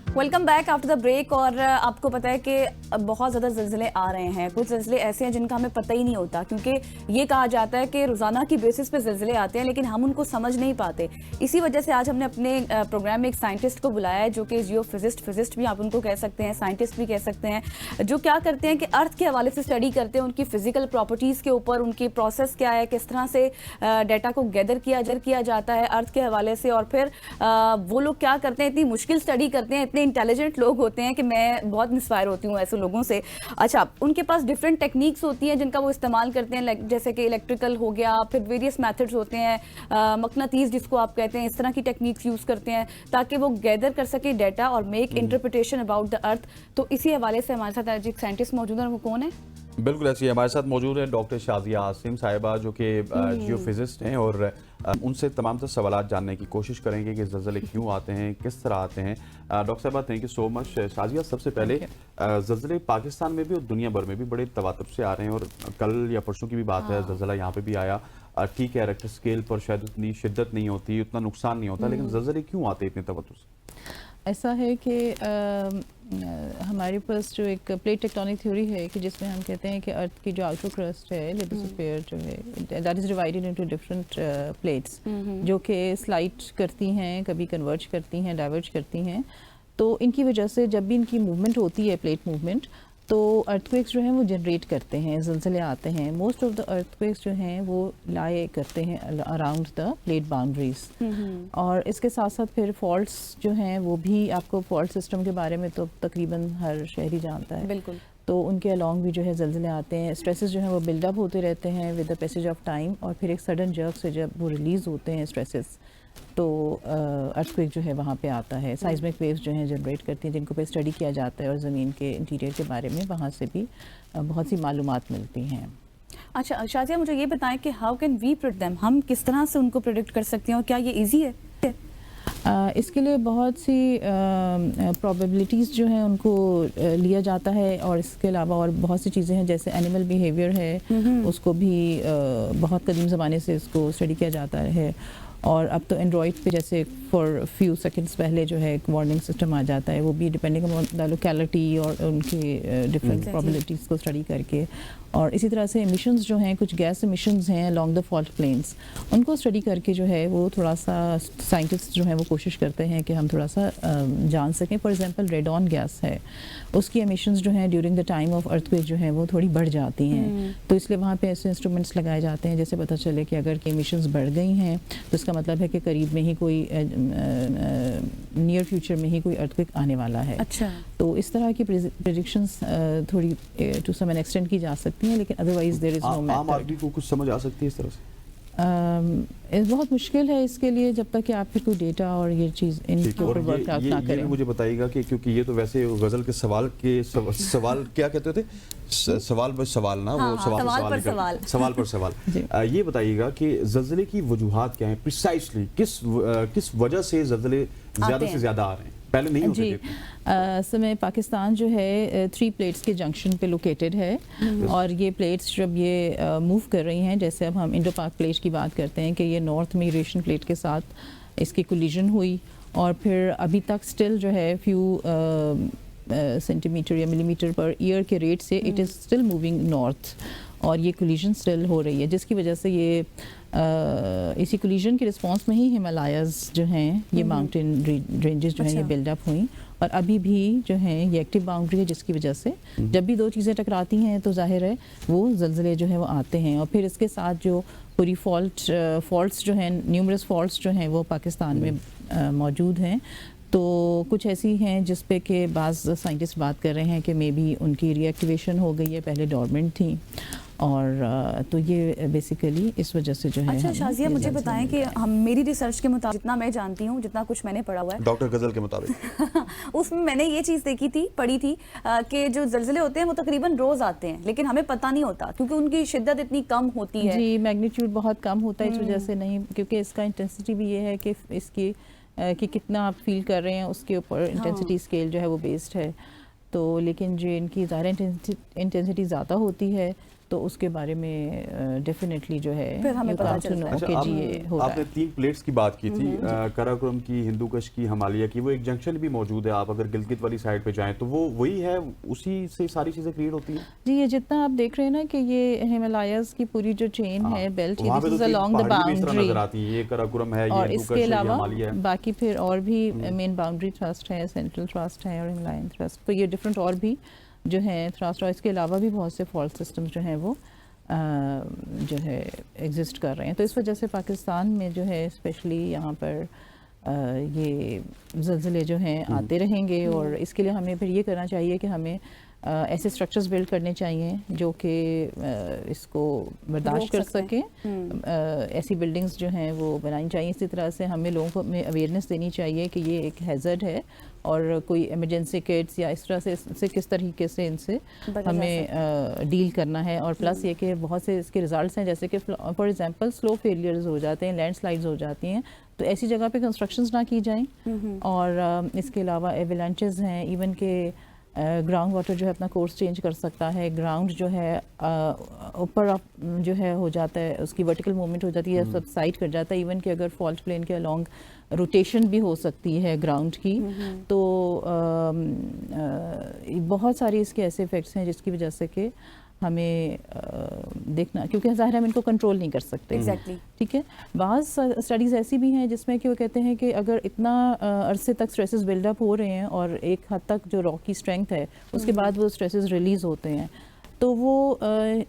Welcome back after the break. और आपको पता है कि बहुत ज़्यादा ज़लज़ले आ रहे हैं। कुछ ज़लज़ले ऐसे हैं जिनका हमें पता ही नहीं होता, क्योंकि ये कहा जाता है कि रोज़ाना की बेसिस पे ज़लज़ले आते हैं, लेकिन हम उनको समझ नहीं पाते। इसी वजह से आज हमने अपने प्रोग्राम में एक साइंटिस्ट को बुलाया है, जो कि जियोफिजिस्ट भी आप उनको कह सकते हैं, साइंटिस्ट भी कह सकते हैं, जो क्या करते हैं कि अर्थ के हवाले से स्टडी करते हैं, उनकी फ़िज़िकल प्रॉपर्टीज़ के ऊपर, उनकी प्रोसेस क्या है, किस तरह से डाटा को गैदर किया जाता है अर्थ के हवाले से, और फिर वो लोग क्या करते हैं, इतनी मुश्किल स्टडी करते हैं, इतने इंटेलिजेंट लोग होते हैं कि मैं बहुत इंस्पायर होती हूँ ऐसे लोगों से। अच्छा, उनके पास डिफरेंट टेक्निक्स होती हैं जिनका वो इस्तेमाल करते हैं, जैसे कि इलेक्ट्रिकल हो गया, फिर वेरियस मेथड्स होते हैं, मकनातीस जिसको आप कहते हैं, इस तरह की टेक्निक्स यूज़ करते हैं ताकि वो गैदर कर सके डाटा और make interpretation about the earth. तो इसी हवाले से हमारे साथ आज एक साइंटिस्ट मौजूद है। वो कौन है? बिल्कुल ऐसे ही हमारे साथ मौजूद है डॉक्टर शाजिया आसिम साहिबा, जो कि जियोफिजिस्ट हैं, और उनसे तमाम तर सवाल जानने की कोशिश करेंगे कि ज़लज़ले क्यों आते हैं, किस तरह आते हैं। डॉक्टर साहबा, thank you so much. Shazia, सबसे पहले ज़लज़ले पाकिस्तान में भी और दुनिया भर में भी बड़े तवातुर से आ रहे हैं, और कल या परसों की भी बात है, ज़लज़ला यहाँ पे भी आया। ठीक है, रेक्टर स्केल पर शायद उतनी शिद्दत नहीं होती, उतना नुकसान नहीं होता, लेकिन ज़लज़ले क्यों आते हैं इतने तवत्तुर से? ऐसा है कि हमारे पास जो एक प्लेट टेक्टोनिक थ्योरी है कि जिसमें हम कहते हैं कि अर्थ की जो आउटर क्रस्ट है, लिथोस्फीयर जो है, that is divided into different plates, जो कि स्लाइड करती हैं, कभी कन्वर्ज करती हैं, डाइवर्ज करती हैं। तो इनकी वजह से जब भी इनकी मूवमेंट होती है, प्लेट मूवमेंट, तो अर्थक्वेक्स जो हैं वो जनरेट करते हैं, ज़लज़ले आते हैं। मोस्ट ऑफ द अर्थक्वेक्स जो हैं वो लाए करते हैं अराउंड द प्लेट बाउंड्रीज। और इसके साथ साथ फिर फॉल्ट्स जो हैं वो भी, आपको फॉल्ट सिस्टम के बारे में तो तकरीबन हर शहरी जानता है। बिल्कुल। तो उनके अलॉन्ग भी जो है ज़लज़ले आते हैं, स्ट्रेसेस जो हैं वो बिल्डअप होते रहते हैं with the passage of time, और फिर एक सडन जर्क से जब वो रिलीज़ होते हैं स्ट्रेसेस, तो अर्थक्वेक जो है वहाँ पे आता है। साइज़मिक वेव्स जो हैं जनरेट करती हैं, जिनको पे स्टडी किया जाता है, और ज़मीन के इंटीरियर के बारे में वहाँ से भी बहुत सी मालूमात मिलती हैं। अच्छा शाजिया, मुझे ये बताएं कि how can we predict them, हम किस तरह से उनको प्रेडिक्ट कर सकते हैं, और क्या ये ईजी है? इसके लिए बहुत सी प्रोबेबिलिटीज़ जो हैं उनको लिया जाता है, और इसके अलावा और बहुत सी चीज़ें हैं, जैसे एनिमल बिहेवियर है, उसको भी बहुत कदीम ज़माने से इसको स्टडी किया जाता है। और अब तो एंड्रॉयड पे जैसे फॉर फ्यू सेकंड्स पहले जो है एक वार्निंग सिस्टम आ जाता है, वो भी डिपेंडिंग ऑन द लोकेलिटी और उनके डिफरेंट प्रोबेबिलिटीज़ को स्टडी करके। और इसी तरह से एमिशंस जो हैं, कुछ गैस एमिशंस हैं अलॉन्ग द फॉल्ट प्लेन्स, उनको स्टडी करके जो है वो थोड़ा सा साइंटिस्ट जो है वो कोशिश करते हैं कि हम थोड़ा सा जान सकें। फॉर एग्जांपल रेडॉन गैस है, उसकी एमिशंस जो हैं during the time of earthquake जो है वो थोड़ी बढ़ जाती हैं, तो इसलिए वहाँ पे ऐसे इंस्ट्रूमेंट्स लगाए जाते हैं जैसे पता चले कि अगर एमिशंस बढ़ गई हैं तो इसका मतलब है कि करीब में ही कोई नियर फ्यूचर में ही कोई अर्थक्वेक आने वाला है। अच्छा, तो इस तरह की प्रेडिक्शंस थोड़ी टू सम एक्सटेंट की जा सकती हैं, लेकिन otherwise there is no method. आम आदमी को कुछ समझ आ सकती है इस तरह से? बहुत मुश्किल है इसके लिए, जब तक कि आप फिर कोई डेटा और ये चीज़ इनके ऊपर वर्कआउट ना करें। मुझे बताइएगा कि क्योंकि ये तो वैसे गज़ल के सवाल क्या कहते थे, सवाल पर सवाल ना, वो सवाल पर सवाल। ये बताइएगा कि ज़लज़ले की वजूहात क्या हैं प्रिसाइसली, किस वजह से ज़लज़ले ज़्यादा से ज़्यादा आ रहे हैं, पहले नहीं होते थे? समय पाकिस्तान जो है 3 प्लेट्स के जंक्शन पे लोकेटेड है, और ये प्लेट्स जब ये मूव कर रही हैं, जैसे अब हम इंडो पाक प्लेट की बात करते हैं कि ये नॉर्थ में यूरेशियन प्लेट के साथ इसकी कोलिजन हुई, और फिर अभी तक स्टिल जो है फ्यू सेंटीमीटर या मिलीमीटर पर ईयर के रेट से it is still moving north, और ये कोलिजन स्टिल हो रही है, जिसकी वजह से ये इसी कोलिजन के रिस्पांस में ही हिमालयाज़ जो हैं, ये माउंटेन रेंजेस जो हैं ये बिल्डअप हुई, और अभी भी जो है ये एक्टिव बाउंड्री है, जिसकी वजह से जब भी दो चीज़ें टकराती हैं तो जाहिर है वो ज़लज़ले जो है वो आते हैं। और फिर इसके साथ जो पूरी फॉल्ट्स जो हैं, न्यूमरस फॉल्ट्स जो हैं वो पाकिस्तान में मौजूद हैं, तो कुछ ऐसी हैं जिस पे कि बाज़ साइंटिस्ट बात कर रहे हैं कि मे बी उनकी रीएक्टिवेशन हो गई है, पहले डॉर्मेंट थी, और तो ये बेसिकली इस वजह से जो है। अच्छा शाजिया, मुझे बताएं कि मेरी रिसर्च के मुताबिक, जितना मैं जानती हूँ, जितना कुछ मैंने पढ़ा हुआ है डॉक्टर गजल के मुताबिक उसमें मैंने ये चीज़ पढ़ी थी कि जो ज़लज़ले होते हैं वो तकरीबन रोज़ आते हैं, लेकिन हमें पता नहीं होता क्योंकि उनकी शिद्दत इतनी कम होती है। जी, मैग्नीट्यूड बहुत कम होता है, इस वजह से नहीं, क्योंकि इसका इंटेंसिटी भी ये है कि इसकी कि कितना आप फील कर रहे हैं उसके ऊपर इंटेंसिटी स्केल जो है वो बेस्ड है। तो लेकिन जो इनकी ज़्यादा इंटेंसिटी ज़्यादा होती है تو اس کے بارے میں ڈیفینیٹلی جو ہے پھر ہمیں you پتہ come to چلتا know ہے۔ اچھا، کہ جی یہ ہو آپ رہا نے ہے۔ 3 پلیٹس کی بات کی تھی، قراقرم کی، ہندو کش کی، ہمالیہ کی، وہ ایک جنکشن بھی موجود ہے، آپ اگر گلگت والی سائڈ پہ جائیں تو وہ وہی ہے، اسی سے ساری چیزیں کریٹ ہوتی ہیں؟ جی یہ جتنا آپ دیکھ رہے ہیں نا کہ یہ ہمالیاز کی پوری جو چین ہے بیلٹ، وہاں پہ دس تو از 3 along the پہاڑی بھی اس طرح boundary، نظر آتی ہیں، یہ قراقرم ہے، یہ اور ہندو اس کش کے ہے، یہ علاوہ ہمالیہ ہے۔ باقی پھر اور بھی مین باؤنڈری تھرسٹ ہے، سینٹرل تھرسٹ ہے اور ہمالین تھرسٹ، تو یہ ڈفرینٹ اور بھی جو ہیں تھرسٹ، اور اس کے علاوہ بھی بہت سے فالٹ سسٹمز جو ہیں وہ جو ہے ایگزسٹ کر رہے ہیں۔ تو اس وجہ سے پاکستان میں جو ہے اسپیشلی یہاں پر یہ زلزلے جو ہیں آتے رہیں گے، اور اس کے لیے ہمیں پھر یہ کرنا چاہیے کہ ہمیں ایسے اسٹرکچرز بلڈ کرنے چاہیے جو کہ اس کو برداشت کر سکیں، ایسی بلڈنگز جو ہیں وہ بنانی چاہیے۔ اسی طرح سے ہمیں لوگوں کو میں اویئرنیس دینی چاہیے کہ یہ ایک ہیزرڈ ہے، اور کوئی ایمرجنسی کٹس یا اس طرح سے کس طریقے سے ان سے ہمیں ڈیل کرنا ہے، اور پلس یہ کہ بہت سے اس کے ریزلٹس ہیں، جیسے کہ فار ایگزامپل سلو فیلیئرز ہو جاتے ہیں، لینڈ سلائڈز ہو جاتی ہیں، تو ایسی جگہ پہ کنسٹرکشنز نہ کی جائیں، اور اس کے علاوہ ایولنچز ہیں، ایون کہ گراؤنڈ واٹر جو ہے اپنا کورس چینج کر سکتا ہے، گراؤنڈ جو ہے اوپر جو ہے ہو جاتا ہے، اس کی ورٹیکل موومنٹ ہو جاتی ہے، سب سائڈ کر جاتا ہے، ایون کہ اگر فالٹ پلین کے along روٹیشن بھی ہو سکتی ہے گراؤنڈ کی، تو بہت ساری اس کے ایسے افیکٹس ہیں جس کی وجہ سے کہ ہمیں دیکھنا، کیونکہ ظاہر ہم ان کو کنٹرول نہیں کر سکتے، ٹھیک ہے۔ بعض اسٹڈیز ایسی بھی ہیں جس میں کہ وہ کہتے ہیں کہ اگر اتنا عرصے تک اسٹریسز بلڈ اپ ہو رہے ہیں اور ایک حد تک جو راک کی اسٹرینتھ ہے اس کے بعد وہ اسٹریسز ریلیز ہوتے ہیں، تو وہ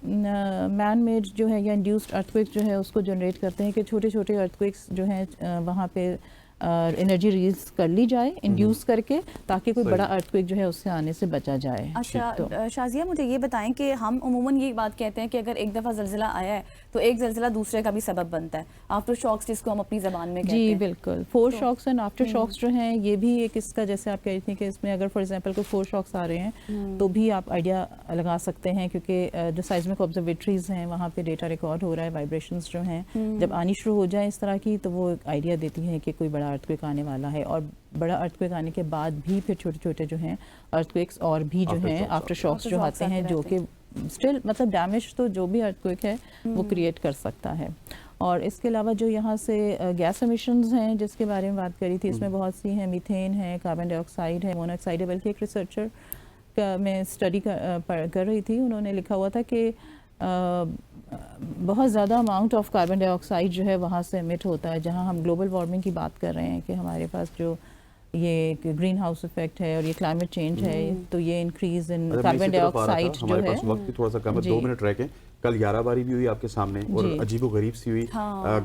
مین میڈ جو ہے یا انڈیوسڈ ارتھکویکس جو ہے اس کو جنریٹ کرتے ہیں کہ چھوٹے چھوٹے ارتھکویکس جو ہیں وہاں پہ انرجی ریلیز کر لی جائے انڈیوس کر کے، تاکہ کوئی بڑا ارتھکویک جو ہے اس سے آنے سے بچا جائے۔ اچھا شازیہ، مجھے یہ بتائیں کہ ہم عموماً یہ بات کہتے ہیں کہ اگر ایک دفعہ زلزلہ آیا ہے تو ایک زلزلہ دوسرے کا بھی سبب بنتا ہے، آفٹر شاکس جس کو ہم اپنی زبان میں کہتے ہیں۔ جی بالکل، foreshocks and aftershocks جو ہیں یہ بھی ایک اس کا، جیسے آپ کہہ رہی تھیں کہ اس میں اگر فار ایگزامپل کوئی فور شاکس آ رہے ہیں تو بھی آپ آئیڈیا لگا سکتے ہیں، کیونکہ جو سائزمک آبزرویٹریز ہیں وہاں پہ ڈیٹا ریکارڈ ہو رہا ہے، وائبریشنز جو ہیں جب آنی شروع ہو جائیں اس طرح کی تو وہ آئیڈیا دیتی ہیں کہ کوئی بڑا ارتھکویک آنے والا ہے، اور بڑا ارتھکویک آنے کے بعد بھی پھر چھوٹے چھوٹے جو ہیں ارتھکویکس اور بھی جو ہیں آفٹر شاکس جو آتے ہیں، جو کہ اسٹل مطلب ڈیمیج تو جو بھی ارتھکویک ہے وہ کریٹ کر سکتا ہے۔ اور اس کے علاوہ جو یہاں سے گیس ایمیشنز ہیں جس کے بارے میں بات کری تھی، اس میں بہت سی ہیں، میتھین ہے، کاربن ڈائی آکسائڈ ہے، مونوآکسائڈ ہے، بلکہ ایک ریسرچر کا میں اسٹڈی کر رہی تھی، انہوں نے لکھا ہوا تھا کہ بہت زیادہ amount of carbon dye oxide جو ہے وہاں سے ایمٹ ہوتا ہے، جہاں ہم گلوبل وارمنگ کی بات کر رہے ہیں کہ ہمارے پاس جو یہ گرین ہاؤس افیکٹ ہے اور یہ کلائمیٹ چینج ہے، تو یہ increase in carbon dye oxide جو ہے۔ ہمارے پاس وقت بھی تھوڑا سا کم ہے، 2 منٹ رہ کے، کل 11 باری بھی ہوئی آپ کے سامنے اور عجیب و غریب سی ہوئی،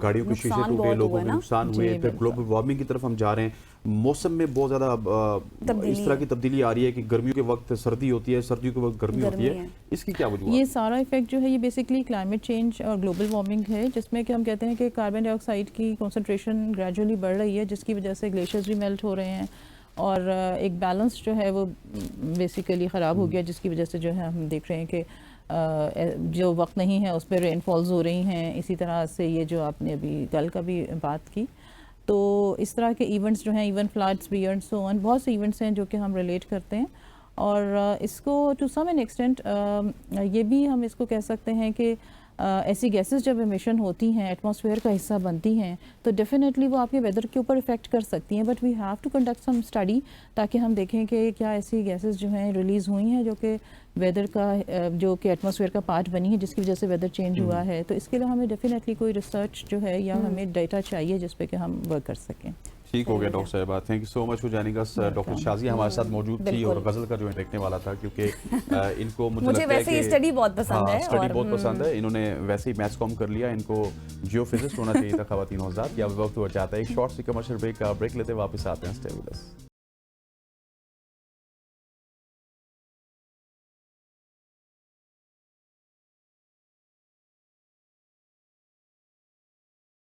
گاڑیوں کے شیشے ٹوٹے، لوگوں کے نقصان ہوئے، پھر گلوبل وارمنگ کی طرف ہم جا رہے ہیں، موسم میں بہت زیادہ اس طرح کی تبدیلی آ رہی ہے کہ گرمیوں کے وقت سردی ہوتی ہے، سردیوں کے وقت گرمی ہوتی ہے، اس کی کیا وجوہات؟ یہ سارا افیکٹ جو ہے یہ بیسکلی کلائمیٹ چینج اور گلوبل وارمنگ ہے، جس میں کہ ہم کہتے ہیں کہ کاربن ڈائی آکسائڈ کی کنسنٹریشن گریجولی بڑھ رہی ہے، جس کی وجہ سے گلیشیئرز بھی میلٹ ہو رہے ہیں، اور ایک بیلنس جو ہے وہ بیسیکلی خراب ہو گیا، جس کی وجہ سے جو ہے ہم دیکھ رہے ہیں کہ جو وقت نہیں ہے اس پہ رین فالز ہو رہی ہیں۔ اسی طرح سے یہ جو آپ نے ابھی کل کا بھی بات کی، تو اس طرح کے ایونٹس جو ہیں، ایون فلڈس بھی اینڈ سو آن، بہت سے ایونٹس ہیں جو کہ ہم ریلیٹ کرتے ہیں، اور اس کو ٹو سم این ایکسٹینٹ یہ بھی ہم اس کو کہہ سکتے ہیں کہ ایسی گیسز جب ایمیشن ہوتی ہیں، ایٹماسفیئر کا حصہ بنتی ہیں، تو ڈیفینیٹلی وہ آپ کے ویدر کے اوپر افیکٹ کر سکتی ہیں، but we have to conduct some study تاکہ ہم دیکھیں کہ کیا ایسی گیسز جو ہیں ریلیز ہوئی ہیں جو کہ ویدر کا، جو کہ ایٹماسفیئر کا پارٹ بنی ہے، جس کی وجہ سے ویدر چینج ہوا ہے۔ تو اس کے لیے ہمیں ڈیفینیٹلی کوئی ریسرچ جو ہے یا ہمیں ڈیٹا چاہیے جس پہ کہ ہم ورک کر سکیں۔ ٹھیک ہو گیا ڈاکٹر صاحبہ، thank you so much for joining اس۔ ڈاکٹر شازیہ ہمارے ساتھ موجود تھی اور غزل کا جو دیکھنے والا تھا، کیونکہ ان کو مجھے لگتا ہے ویسے یہ اسٹڈی بہت پسند ہے، اسٹڈی بہت پسند ہے، انہوں نے ویسے ہی میتھس کام کر لیا، ان کو جیو فزسٹ ہونا چاہیے تھا خواتین حضرات۔ یا وقت ہوا چاہتا ہے ایک شارٹ سی کمرشل بریک کا، بریک لیتے واپس آتے ہیں، اسٹے ود اس۔